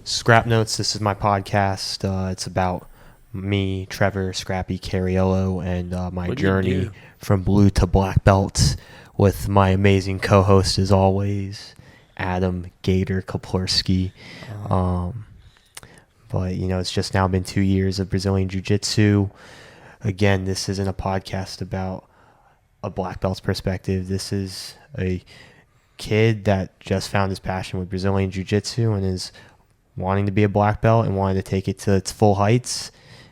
Scrap Notes. This is my podcast. It's about me, Trevor, Scrappy, Cariello, and my journey from blue to black belts with my amazing co-host, as always, Adam Gator Kuplerski. But, it's just now been 2 years of Brazilian Jiu-Jitsu. Again, this isn't a podcast about a black belt's perspective. This is a kid that just found his passion with Brazilian Jiu-Jitsu and is wanting to be a black belt and wanting to take it to its full heights.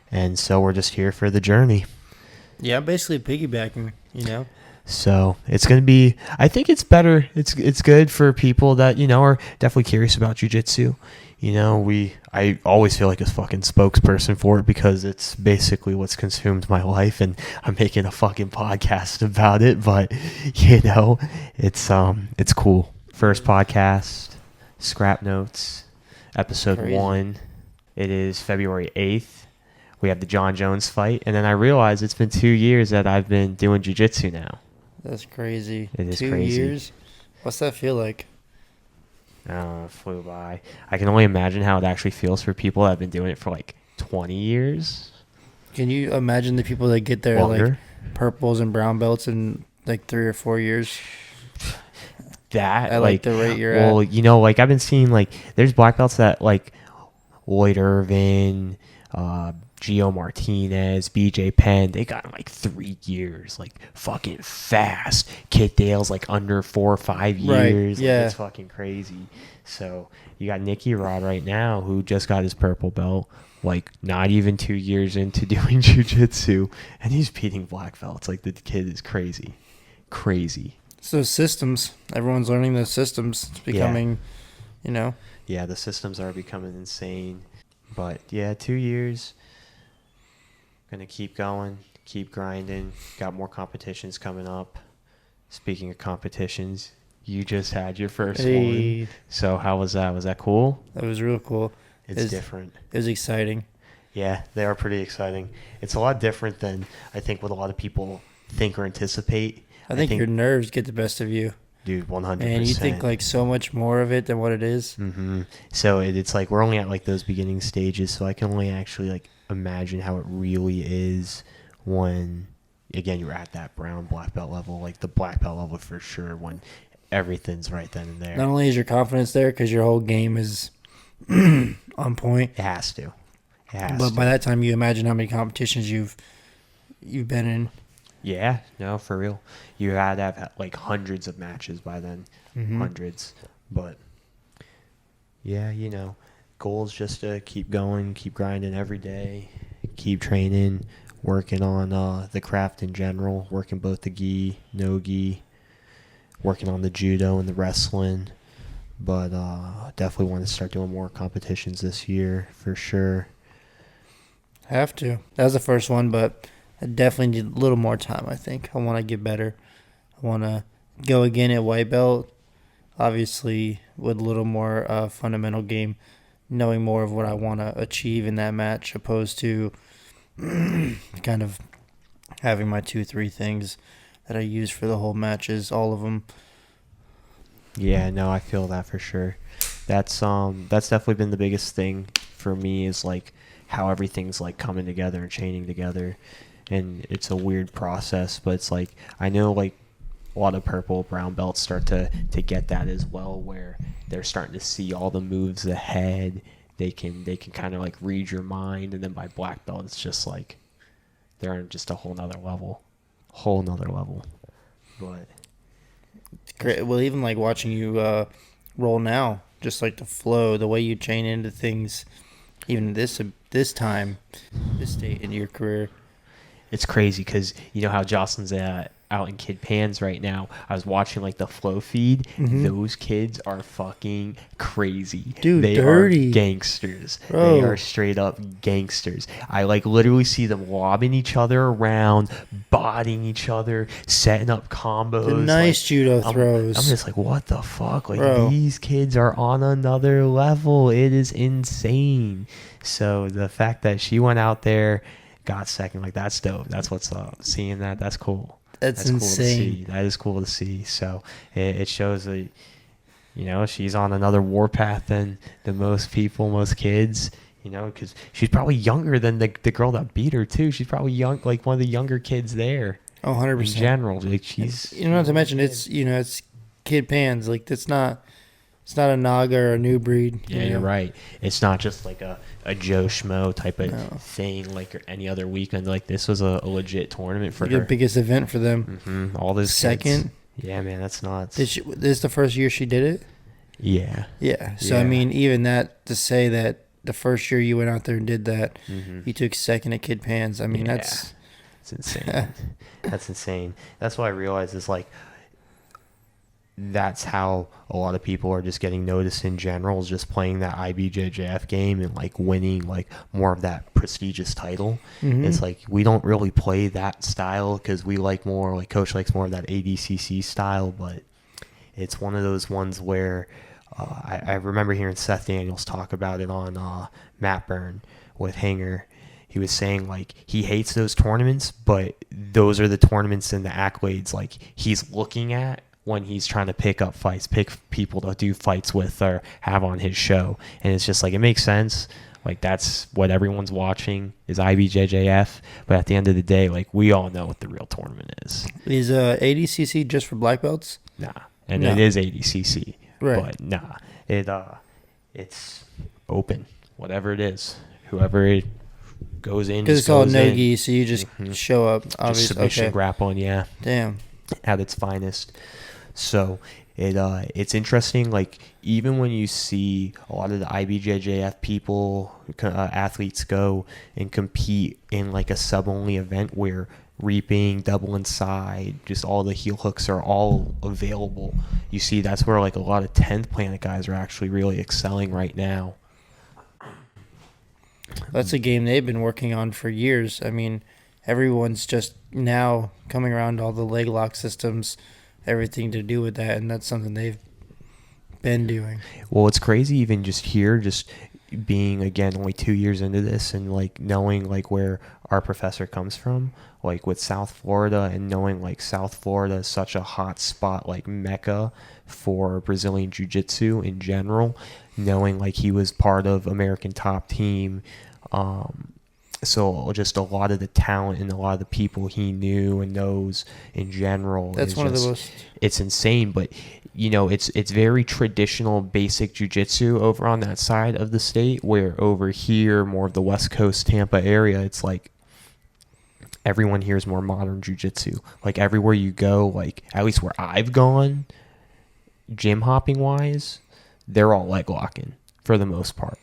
And so we're just here for the journey. Yeah, basically piggybacking, So it's going to be, I think it's better. It's good for people that, are definitely curious about jiu-jitsu. I always feel like a fucking spokesperson for it because it's basically what's consumed my life, and I'm making a fucking podcast about it. But, it's cool. First podcast, Scrap Notes, episode 1. It is February 8th. We have the John Jones fight, and then I realized it's been 2 years that I've been doing jiu-jitsu now. That's crazy. It is 2 crazy. years? What's that feel like? I don't know, it flew by. I can only imagine how it actually feels for people that have been doing it for like 20 years. Can you imagine the people that get their like purples and brown belts in like 3 or 4 years? That at like the rate you're at. Well, like I've been seeing like there's black belts that like Lloyd Irvin, Gio Martinez, BJ Penn, they got like 3 years, like fucking fast. Kit Dale's like under 4 or 5 years. Right, yeah. Like, it's fucking crazy. So you got Nicky Rod right now who just got his purple belt, like not even 2 years into doing jiu-jitsu, and he's beating black belts. Like the kid is crazy. So systems, everyone's learning those systems. It's becoming, Yeah, the systems are becoming insane. But yeah, 2 years. Gonna keep going, keep grinding. Got more competitions coming up. Speaking of competitions, you just had your first one. So how was that? Was that cool? That was real cool. It's different. It was exciting. Yeah, they are pretty exciting. It's a lot different than I think what a lot of people think or anticipate. I think your nerves get the best of you. Dude, 100%. And you think like so much more of it than what it is. Mm-hmm. So it's like we're only at like those beginning stages, so I can only actually like imagine how it really is when, again, you're at that brown black belt level, like the black belt level for sure, when everything's right then and there. Not only is your confidence there because your whole game is on point. It has to. But by that time, you imagine how many competitions you've been in. Yeah, no, for real. You had to have like hundreds of matches by then. Mm-hmm. Hundreds. But, yeah, goal is just to keep going, keep grinding every day, keep training, working on the craft in general, working both the gi, no gi, working on the judo and the wrestling. But definitely want to start doing more competitions this year for sure. Have to. That was the first one, but I definitely need a little more time, I think. I want to get better. I want to go again at white belt, obviously with a little more fundamental game, knowing more of what I want to achieve in that match, opposed to kind of having my 2-3 things that I use for the whole matches, all of them. Yeah, no, I feel that for sure. That's definitely been the biggest thing for me is like how everything's like coming together and chaining together. And it's a weird process, but it's like I know like a lot of purple, brown belts start to get that as well, where they're starting to see all the moves ahead. They can kind of like read your mind, and then by black belt, it's just like they're on just a whole nother level. But it's great. Well, even like watching you roll now, just like the flow, the way you chain into things, even this time, this state in your career. It's crazy because you know how Jocelyn's out in Kid Pans right now. I was watching like the flow feed. Mm-hmm. Those kids are fucking crazy. Dude, they dirty. Are gangsters. Bro. They are straight up gangsters. I like literally see them lobbing each other around, bodying each other, setting up combos. The nice like, judo throws. I'm just like, what the fuck? Like these kids are on another level. It is insane. So the fact that she went out there, got second, like that's dope. That's what's up. Seeing that's cool. That's insane. Cool to see. That is cool to see. So it shows that You know, she's on another warpath than most people, most kids. You know, because she's probably younger than the girl that beat her too. She's probably young, like one of the younger kids there. Oh, 100%. In general, like she's. You know, not to mention it's it's kid pans. Like it's not a Naga or a new breed. Yeah, you're right. It's not just like a Joe Schmo type of thing like any other weekend. Like this was a legit tournament for her. The biggest event for them. Mm-hmm. All those second. Kids. Yeah, man, that's nuts. This is the first year she did it. Yeah. Yeah. So I mean, even that to say that the first year you went out there and did that, you took second at Kid Pans. I mean, it's insane. That's insane. That's what I realized is like that's how a lot of people are just getting noticed in general, is just playing that IBJJF game and like winning like more of that prestigious title. It's like we don't really play that style because we like more, like Coach likes more of that ADCC style, but it's one of those ones where I remember hearing Seth Daniels talk about it on Matt Byrne with Hanger. He was saying like he hates those tournaments, but those are the tournaments and the accolades like he's looking at when he's trying to pick up fights, pick people to do fights with or have on his show. And it's just like, it makes sense. Like that's what everyone's watching is IBJJF. But at the end of the day, like we all know what the real tournament is. Is ADCC just for black belts? Nah. And it is ADCC. Right. But nah. It's open. Whatever it is. Whoever it goes in. Because it's all no-gi, so you just show up. Obviously. Just submission grappling, yeah. Damn. At its finest. So it's interesting, like even when you see a lot of the IBJJF people, athletes go and compete in like a sub-only event where reaping, double inside, just all the heel hooks are all available. You see that's where like a lot of 10th planet guys are actually really excelling right now. That's a game they've been working on for years. I mean, everyone's just now coming around to all the leg lock systems, everything to do with that, and that's something they've been doing. Well, it's crazy even just here, just being again only 2 years into this and like knowing like where our professor comes from, like with South Florida, and knowing like South Florida is such a hot spot, like mecca for Brazilian Jiu-Jitsu in general, knowing like he was part of American Top Team. So just a lot of the talent and a lot of the people he knew and knows in general. That's one of the most. It's insane, but you know, it's very traditional, basic jiu-jitsu over on that side of the state. Where over here, more of the West Coast, Tampa area, it's like everyone here is more modern jiu-jitsu. Like everywhere you go, like at least where I've gone, gym hopping wise, they're all leg locking for the most part.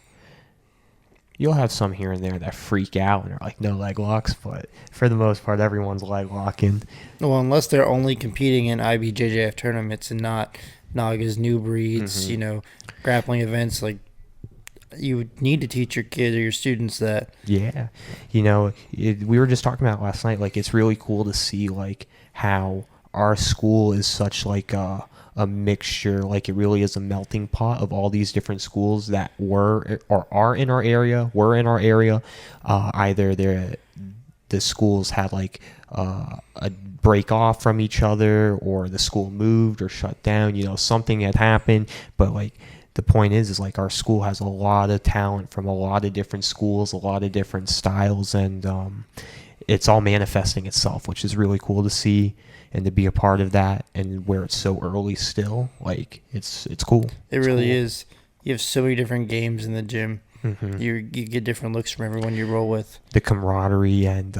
You'll have some here and there that freak out and are like, no leg locks, but for the most part, everyone's leg locking. Well, unless they're only competing in IBJJF tournaments and not Nagas, new breeds, grappling events. Like, you would need to teach your kids or your students that. Yeah. We were just talking about it last night. Like, it's really cool to see, like, how our school is such, like, a mixture, like it really is a melting pot of all these different schools that were or are in our area. Either the schools had like a break off from each other, or the school moved or shut down. Something had happened, but like the point is like our school has a lot of talent from a lot of different schools, a lot of different styles, and it's all manifesting itself, which is really cool to see. And to be a part of that, and where it's so early still, like it's cool. It really is. You have so many different games in the gym. Mm-hmm. You get different looks from everyone you roll with. The camaraderie and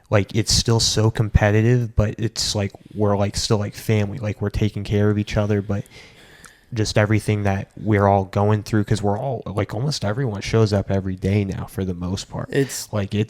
like it's still so competitive, but it's like we're like still like family. Like we're taking care of each other, but just everything that we're all going through, because we're all like almost everyone shows up every day now for the most part. It's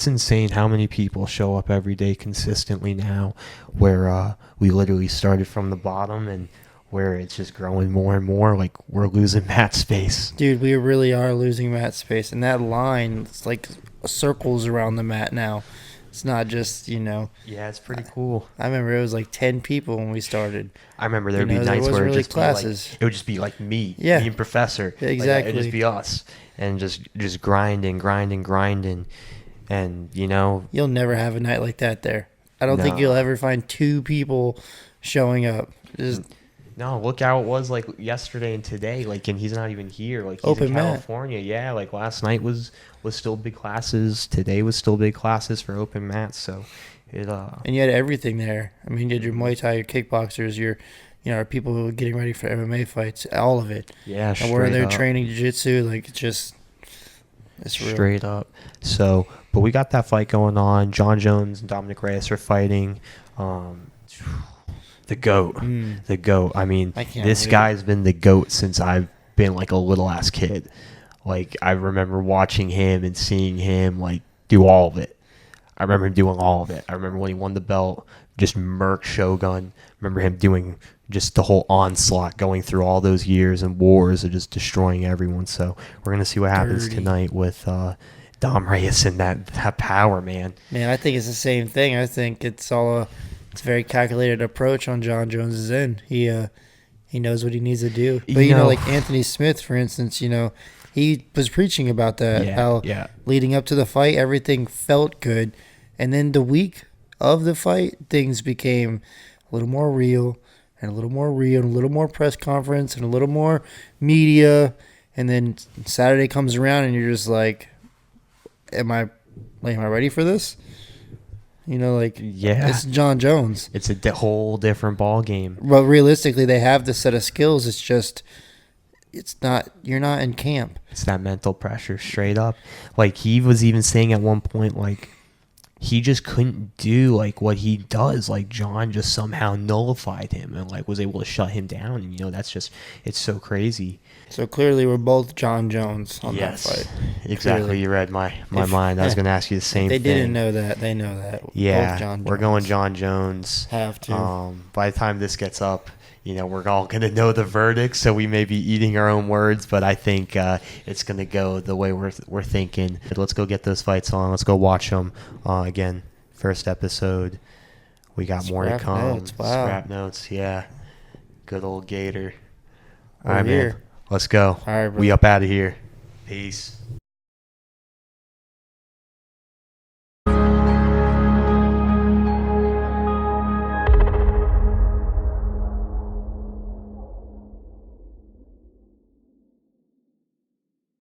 insane how many people show up every day consistently now, where we literally started from the bottom and where it's just growing more and more. Like we're losing mat space. Dude, we really are losing mat space, and that line, it's like circles around the mat now. It's not just, Yeah, it's pretty cool. I remember it was like 10 people when we started. I remember there'd be nights where really it would just be like me and Professor. Exactly. Like, it'd just be us. And just grinding. And, You'll never have a night like that there. I don't think you'll ever find 2 people showing up. No, look how it was like yesterday and today. Like, and he's not even here. Like, he's Open in mat. California. Yeah, like last night was still big classes. Today was still big classes for open mats. So it And you had everything there. I mean, you had your Muay Thai, your kickboxers, your people who were getting ready for MMA fights, all of it. yeah, And we're straight there up. training jiu-jitsu, like it's real. Straight up. So, but we got that fight going on. John Jones and Dominic Reyes are fighting. The GOAT. The GOAT. I mean, this guy's been the GOAT since I've been like a little ass kid. Like, I remember watching him and seeing him like do all of it. I remember him doing all of it. I remember when he won the belt, just murk Shogun. Remember him doing just the whole onslaught, going through all those years and wars of just destroying everyone. So we're gonna see what happens tonight with Dom Reyes and that power, man. Man, I think it's the same thing. I think it's a very calculated approach on John Jones's end. He knows what he needs to do. But like Anthony Smith, for instance, he was preaching about that. How leading up to the fight, everything felt good, and then the week of the fight, things became a little more real, and a little more real, and a little more press conference, and a little more media, and then Saturday comes around, and you're just like, am I ready for this? It's John Jones. It's a whole different ball game. But realistically, they have the set of skills. It's just, you're not in camp. It's that mental pressure, straight up. Like, he was even saying at one point, like, he just couldn't do like what he does. Like, John just somehow nullified him and like was able to shut him down. And that's just, it's so crazy. So clearly we're both John Jones on that fight. Exactly. Clearly. You read my mind. I was going to ask you the same thing. They didn't know that. They know that. Yeah, both John Jones. We're going John Jones. Have to. By the time this gets up, we're all going to know the verdict, so we may be eating our own words, but I think it's going to go the way we're thinking. Let's go get those fights on. Let's go watch them. Again, first episode. We got more to come. Notes. Wow. Scrap notes, yeah. Good old Gator. All right, here. man. Let's go. All right, bro. We up out of here. Peace.